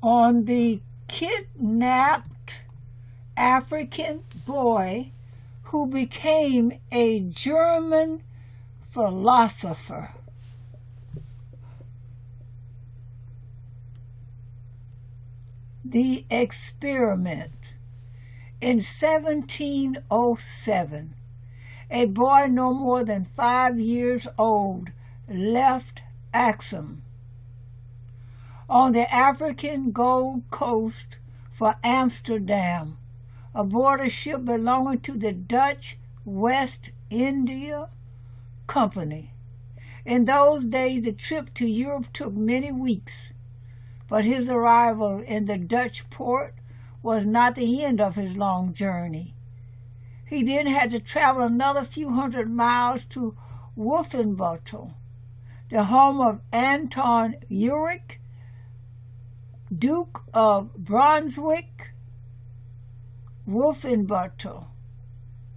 on the kidnapped African boy who became a German philosopher. The experiment. In 1707, a boy no more than 5 years old left Axum on the African Gold Coast for Amsterdam aboard a ship belonging to the Dutch West India Company. In those days, the trip to Europe took many weeks, but his arrival in the Dutch port was not the end of his long journey. He then had to travel another few hundred miles to Wolfenbüttel, the home of Anton Ulrich, Duke of Brunswick. Wolfenbüttel.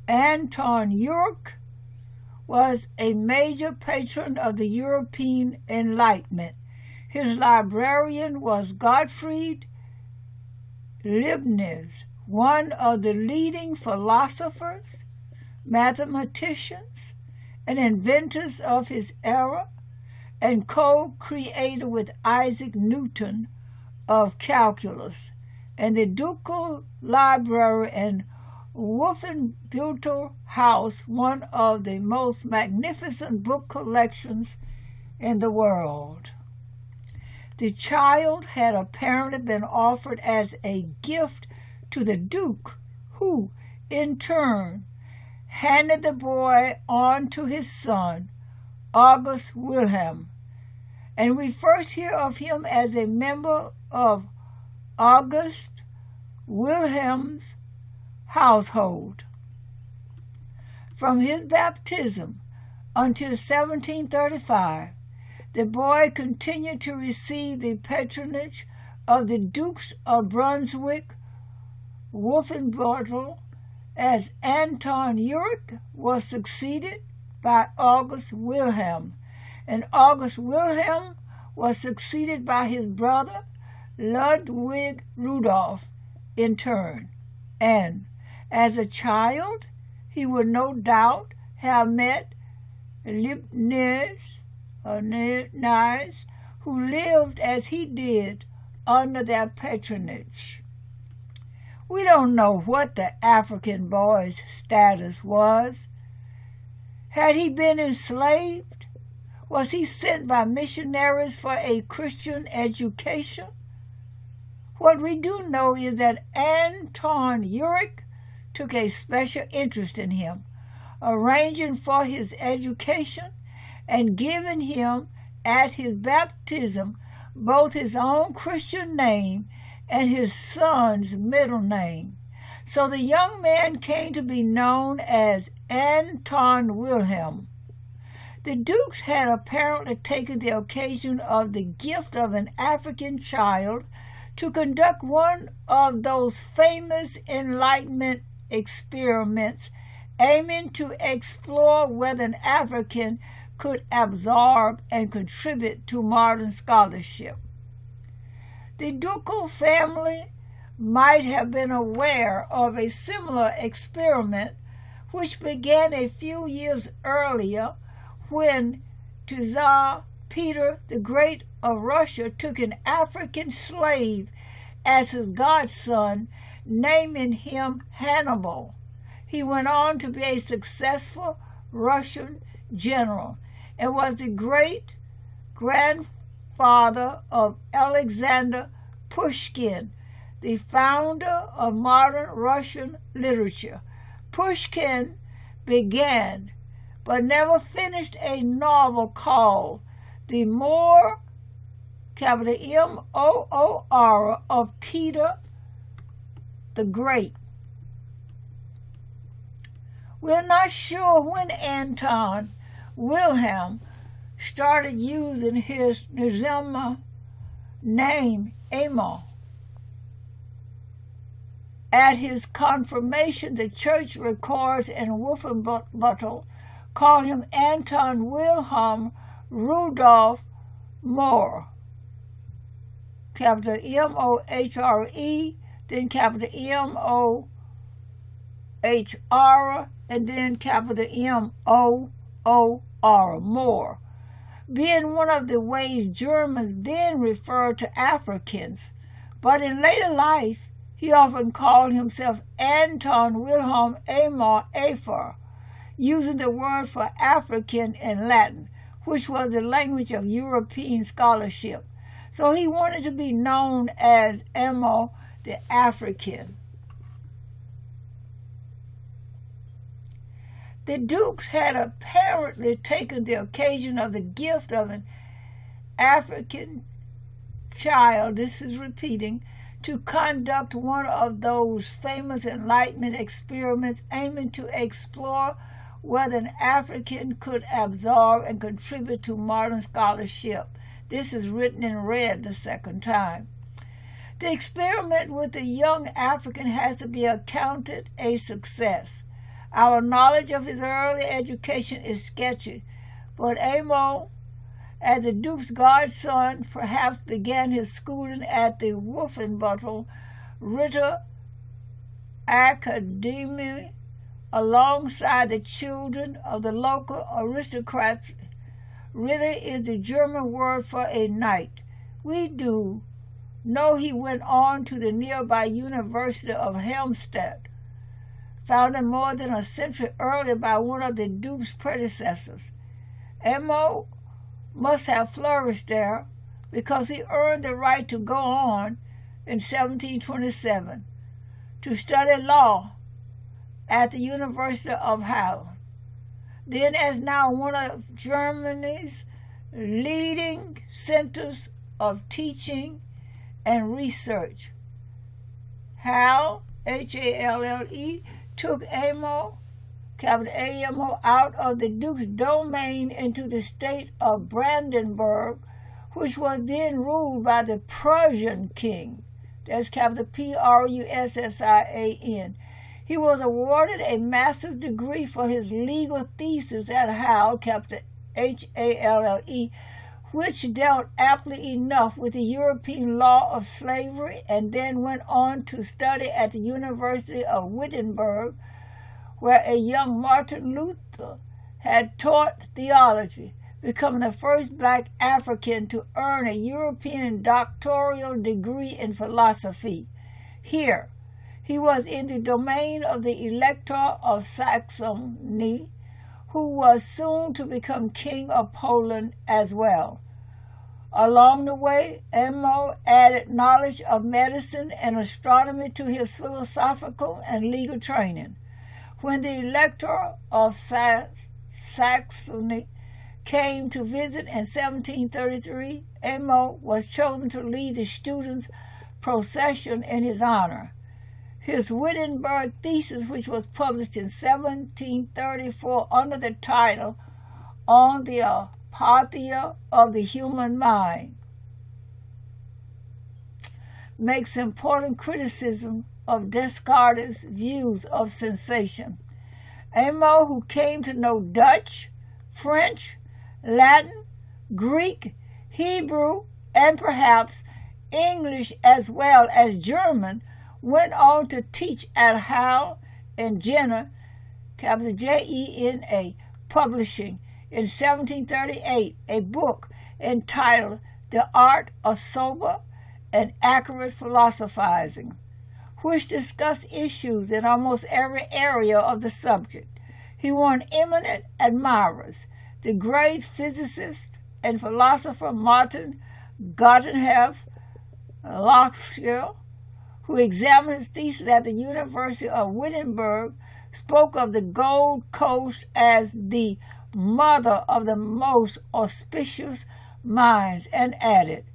Anton Ulrich was a major patron of the European Enlightenment. His librarian was Gottfried Leibniz, one of the leading philosophers, mathematicians, and inventors of his era, and co-creator with Isaac Newton of calculus, and the ducal library in Wolfenbüttel House, one of the most magnificent book collections in the world. The child had apparently been offered as a gift to the Duke, who, in turn, handed the boy on to his son, August Wilhelm, and we first hear of him as a member of August Wilhelm's household. From his baptism until 1735, the boy continued to receive the patronage of the Dukes of Brunswick, Wolfenbüttel, as Anton Ulrich was succeeded by August Wilhelm, and August Wilhelm was succeeded by his brother Ludwig Rudolph in turn. And as a child, he would no doubt have met Leibniz, who lived as he did under their patronage. We don't know what the African boy's status was. Had he been enslaved? Was he sent by missionaries for a Christian education? What we do know is that Anton Ulrich took a special interest in him, arranging for his education and giving him at his baptism both his own Christian name and his son's middle name. So the young man came to be known as Anton Wilhelm. The Dukes had apparently taken the occasion of the gift of an African child to conduct one of those famous Enlightenment experiments aiming to explore whether an African could absorb and contribute to modern scholarship. The ducal family might have been aware of a similar experiment which began a few years earlier when Tsar Peter the Great of Russia took an African slave as his godson, naming him Hannibal. He went on to be a successful Russian general and was the great-grandfather of Alexander Pushkin, the founder of modern Russian literature. Pushkin began but never finished a novel called The Moor, capital M-O-O-R, of Peter the Great. We're not sure when Anton Wilhelm started using his Nizama name, Amor. At his confirmation, the church records in Wolfenbüttel called him Anton Wilhelm Rudolph Moor. capital M-O-H-R-E, then capital M-O-H-R, and then capital M-O-O-R, Moor, being one of the ways Germans then referred to Africans. But in later life, he often called himself Anton Wilhelm Amor Afer, using the word for African in Latin, which was the language of European scholarship. So he wanted to be known as Amor the African. The dukes had apparently taken the occasion of the gift of an African child, this is repeating, to conduct one of those famous Enlightenment experiments aiming to explore whether an African could absorb and contribute to modern scholarship. This is written in red the second time. The experiment with the young African has to be accounted a success. Our knowledge of his early education is sketchy, but Amor, as the Duke's godson, perhaps began his schooling at the Wolfenbüttel Ritter Academy alongside the children of the local aristocrats. Ritter is the German word for a knight. We do know he went on to the nearby University of Helmstedt, founded more than a century earlier by one of the Duke's predecessors. Amor must have flourished there because he earned the right to go on in 1727 to study law at the University of Halle, then as now one of Germany's leading centers of teaching and research. Halle, H-A-L-L-E, took Amor, capital A-M-O, out of the Duke's domain into the state of Brandenburg, which was then ruled by the Prussian king. That's capital P-R-U-S-S-I-A-N. He was awarded a master's degree for his legal thesis at Halle, capital H-A-L-L-E, which dealt aptly enough with the European law of slavery, and then went on to study at the University of Wittenberg, where a young Martin Luther had taught theology, becoming the first black African to earn a European doctoral degree in philosophy. Here, he was in the domain of the Elector of Saxony, who was soon to become King of Poland as well. Along the way, Amor added knowledge of medicine and astronomy to his philosophical and legal training. When the Elector of Saxony came to visit in 1733, Amor was chosen to lead the students' procession in his honor. His Wittenberg thesis, which was published in 1734 under the title On the Appiah of the Human Mind, makes important criticism of Descartes' views of sensation. Amor, who came to know Dutch, French, Latin, Greek, Hebrew, and perhaps English as well as German, went on to teach at Halle and Jena, capital J-E-N-A, publishing in 1738 a book entitled The Art of Sober and Accurate Philosophizing, which discussed issues in almost every area of the subject. He won eminent admirers, the great physicist and philosopher Martin Gottenhef Loxier, who examined his thesis at the University of Wittenberg, spoke of the Gold Coast as the mother of the most auspicious minds, and added,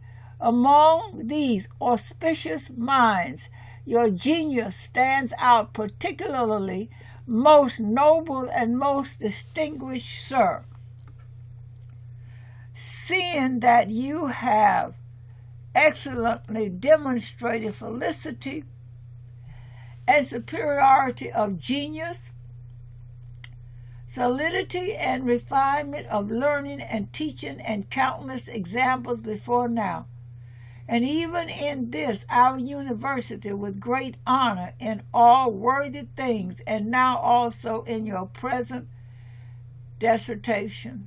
among these auspicious minds, your genius stands out particularly most noble and most distinguished, sir. Seeing that you have excellently demonstrated felicity and superiority of genius, solidity and refinement of learning and teaching, and countless examples before now, and even in this our university with great honor in all worthy things, and now also in your present dissertation.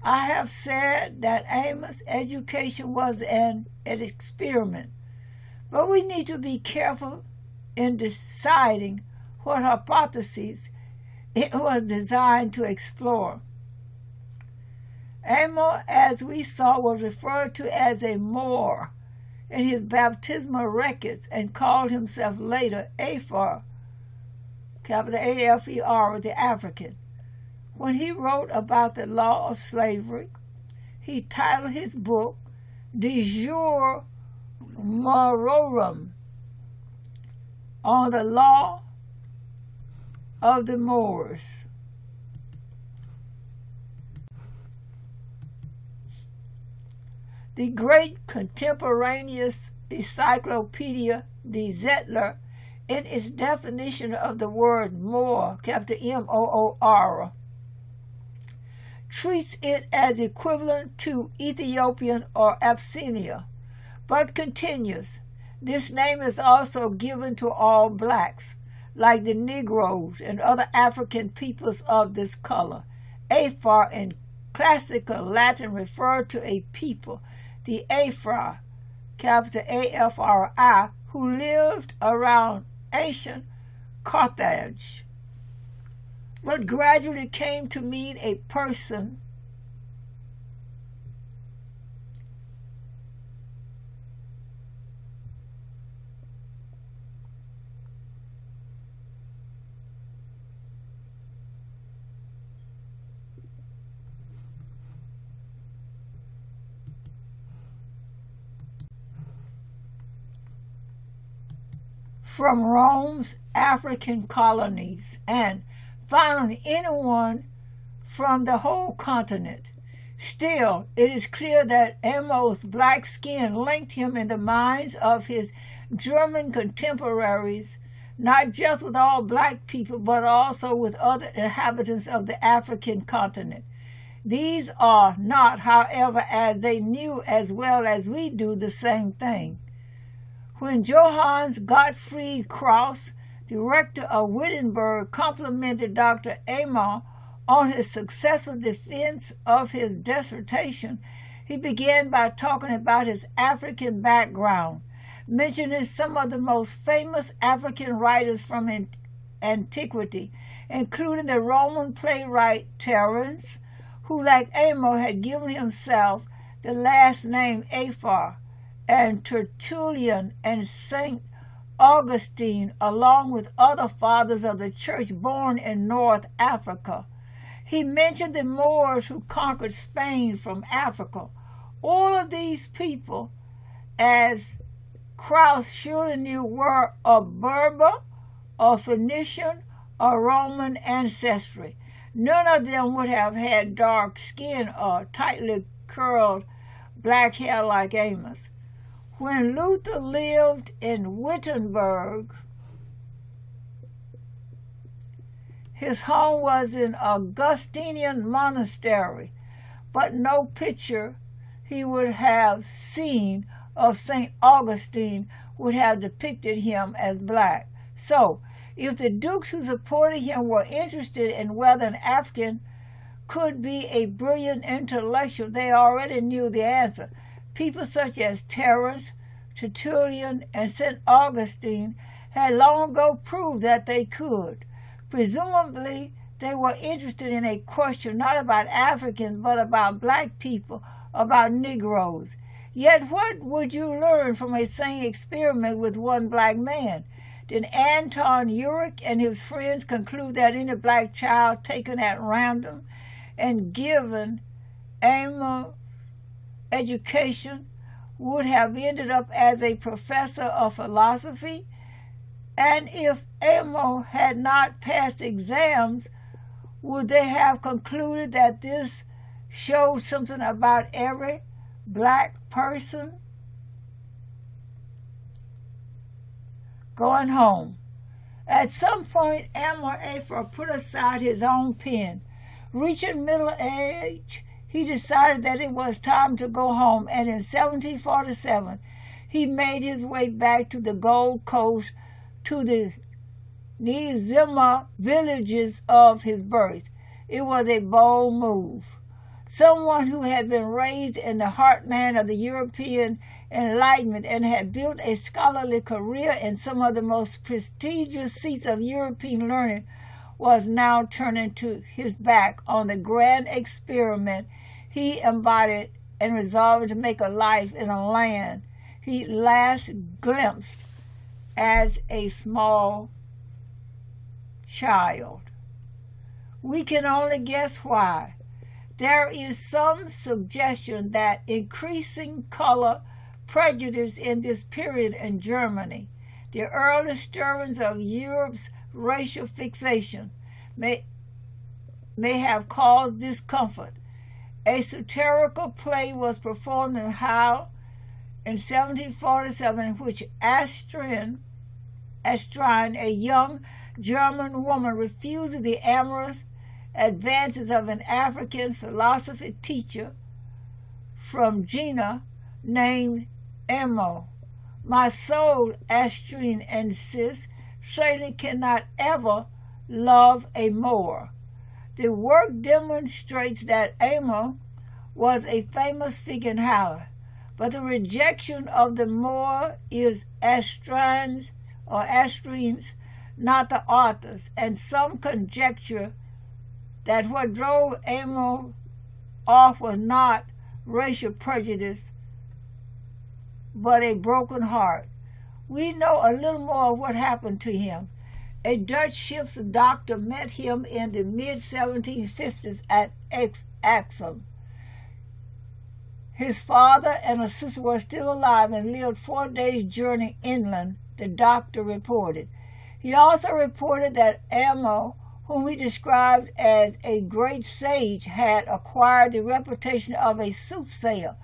I have said that Amos' education was an experiment, but we need to be careful in deciding what hypotheses it was designed to explore. Amos, as we saw, was referred to as a Moor in his baptismal records and called himself later Afer, capital A-F-E-R, the African. When he wrote about the law of slavery, he titled his book De Jure Maurorum, on the law of the Moors. The great contemporaneous encyclopedia, the Zedler, in its definition of the word Moor, capital M-O-O-R, treats it as equivalent to Ethiopian or Abyssinian, but continues, this name is also given to all blacks, like the Negroes and other African peoples of this color. Afer in classical Latin referred to a people, the Afri, capital A-F-R-I, who lived around ancient Carthage, but gradually came to mean a person from Rome's African colonies, and finally anyone from the whole continent. Still, it is clear that Amos' black skin linked him in the minds of his German contemporaries, not just with all black people, but also with other inhabitants of the African continent. These are not, however, as they knew as well as we do, the same thing. When Johannes Gottfried Krauss, director of Wittenberg, complimented Dr. Amos on his successful defense of his dissertation, he began by talking about his African background, mentioning some of the most famous African writers from antiquity, including the Roman playwright Terence, who, like Amos, had given himself the last name Afer, and Tertullian and St. Augustine, along with other fathers of the church born in North Africa. He mentioned the Moors who conquered Spain from Africa. All of these people, as Krauss surely knew, were of Berber or Phoenician or Roman ancestry. None of them would have had dark skin or tightly curled black hair like Amos. When Luther lived in Wittenberg, his home was an Augustinian monastery, but no picture he would have seen of St. Augustine would have depicted him as black. So, if the dukes who supported him were interested in whether an African could be a brilliant intellectual, they already knew the answer. People such as Terence, Tertullian, and St. Augustine had long ago proved that they could. Presumably, they were interested in a question not about Africans, but about black people, about Negroes. Yet what would you learn from a same experiment with one black man? Did Anton Urick and his friends conclude that any black child taken at random and given Amos education would have ended up as a professor of philosophy? And if Amos had not passed exams, would they have concluded that this showed something about every black person? Going home. At some point, Amos Afer put aside his own pen. Reaching middle age, he decided that it was time to go home, and in 1747 he made his way back to the Gold Coast to the Nizima villages of his birth. It was a bold move. Someone who had been raised in the heartland of the European Enlightenment and had built a scholarly career in some of the most prestigious seats of European learning was now turning to his back on the grand experiment he embodied and resolved to make a life in a land he last glimpsed as a small child. We can only guess why. There is some suggestion that increasing color prejudice in this period in Germany, the early stirrings of Europe's racial fixation, may have caused discomfort. A satirical play was performed in Halle in 1747, in which Astrine, a young German woman, refuses the amorous advances of an African philosophy teacher from Jena named Emo. My soul, Astrine insists, certainly cannot ever love a Moor. The work demonstrates that Emo was a famous figure in Halle, but the rejection of the Moor is Astrine's, not the author's, and some conjecture that what drove Emo off was not racial prejudice, but a broken heart. We know a little more of what happened to him. A Dutch ship's doctor met him in the mid-1750s at Axum. His father and a sister were still alive and lived 4 days' journey inland, the doctor reported. He also reported that Amo, whom he described as a great sage, had acquired the reputation of a soothsayer,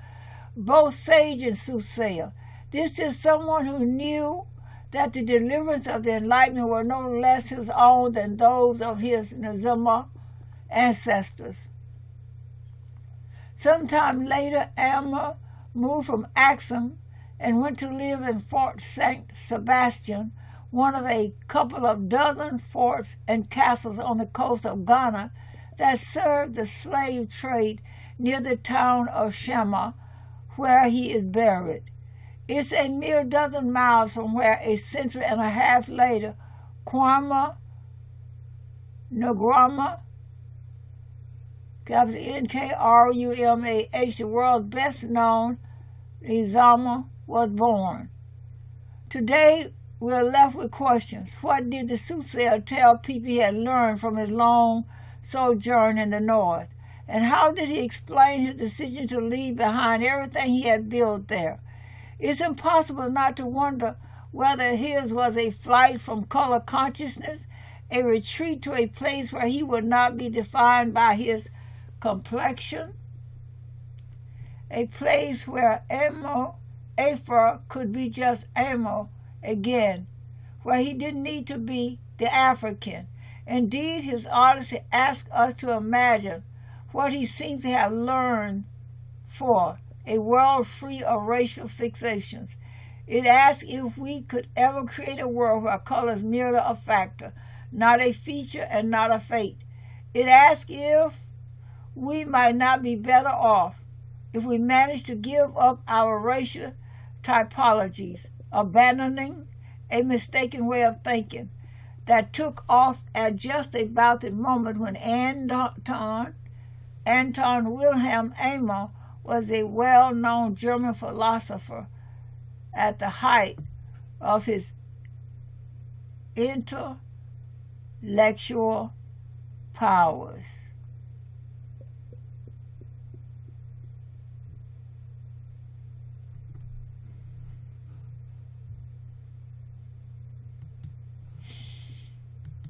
both sage and soothsayer. This is someone who knew that the deliverance of the Enlightenment were no less his own than those of his Nizama ancestors. Sometime later, Amo moved from Axum and went to live in Fort St. Sebastian, one of a couple of dozen forts and castles on the coast of Ghana that served the slave trade near the town of Shema, where he is buried. It's a mere dozen miles from where a century and a half later, Kwame Nkrumah, Nkrumah, the world's best-known Nizama, was born. Today, we're left with questions. What did the soothsayer tell people he had learned from his long sojourn in the North? And how did he explain his decision to leave behind everything he had built there? It's impossible not to wonder whether his was a flight from color consciousness, a retreat to a place where he would not be defined by his complexion, a place where Afer could be just Amo again, where he didn't need to be the African. Indeed, his odyssey asks us to imagine what he seems to have learned for a world free of racial fixations. It asks if we could ever create a world where color is merely a factor, not a feature and not a fate. It asks if we might not be better off if we managed to give up our racial typologies, abandoning a mistaken way of thinking that took off at just about the moment when Anton Wilhelm Amo was a well-known German philosopher at the height of his intellectual powers.